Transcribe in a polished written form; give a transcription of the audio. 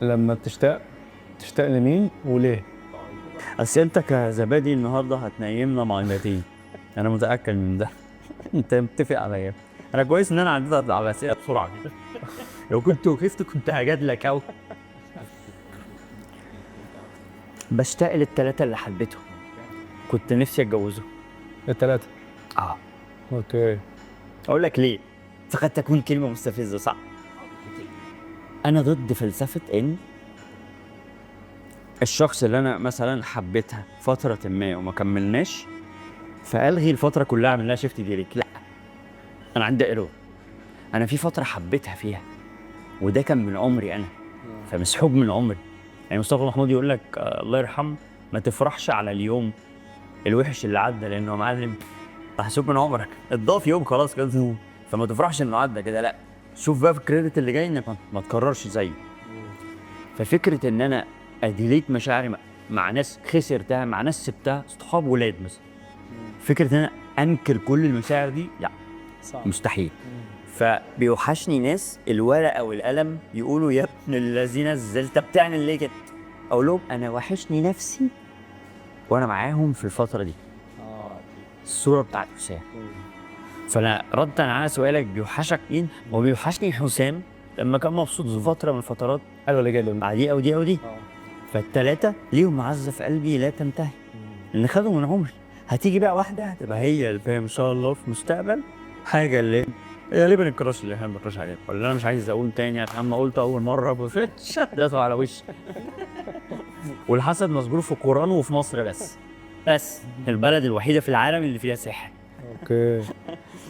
لما بتشتاق لمين وليه؟ اصل انت كزبادي النهارده هتنيمنا معلمتين، انا متاكد من ده. انت متفق عليا. انا كويس ان انا عديت على الاسئله بسرعه كده. لو كنت وقفت كنت هجادلك اوي. بشتاق للثلاثه اللي حبيتهم، كنت نفسي اتجوزهم. التلاتة. اه اوكي. اقول لك ليه؟ فقد تكون كلمه مستفزه صح؟ انا ضد فلسفه ان الشخص اللي انا مثلا حبيتها فتره ما وما كملناش فالغي الفتره كلها اعمل لها شيفت ديريكت. لا، انا عندي ايرور. انا في فتره حبيتها فيها وده كان من عمري انا، فمسحوب من عمري. يعني مصطفى محمود يقول لك الله يرحمه، ما تفرحش على اليوم الوحش اللي عدى لانه يا معلم محسوب من عمرك، اتضاف يوم خلاص كده. فما تفرحش انه عدى كده، لا، شوف بقى في الكريدت اللي جاي انك ما تكررش زيه. ففكره ان انا اديليت مشاعري مع ناس خسرتها، مع ناس سبتها، صحاب ولاد مثلا، فكره ان انا انكر كل المشاعر دي لا، صعب. مستحيل. فبيوحشني ناس الورقه والقلم يقولوا يا ابن الذين انت بتعمل ليه كده؟ اقول لهم انا وحشني نفسي وانا معاهم في الفتره دي. الصوره بتاعت حسام. فانا ردا على سؤالك بيوحشك مين؟ هو بيوحشني حسام لما كان مبسوط في فتره من الفترات حلو اللي جاي له. مع دي او دي او دي. فالتلاته ليهم معزه في قلبي لا تنتهي، اللي خدوا من عمري. هتيجي بقى واحده هتبقى هي اللي فاهم ان شاء الله في المستقبل حاجه اللي غالبا الكراش اللي احنا بنكراش عليه، ولا انا مش عايز اقول تاني عشان ما قلت اول مره بفتش ده على وشي. والحسد مذكور في القران وفي مصر بس البلد الوحيده في العالم اللي فيها سحر. اوكي.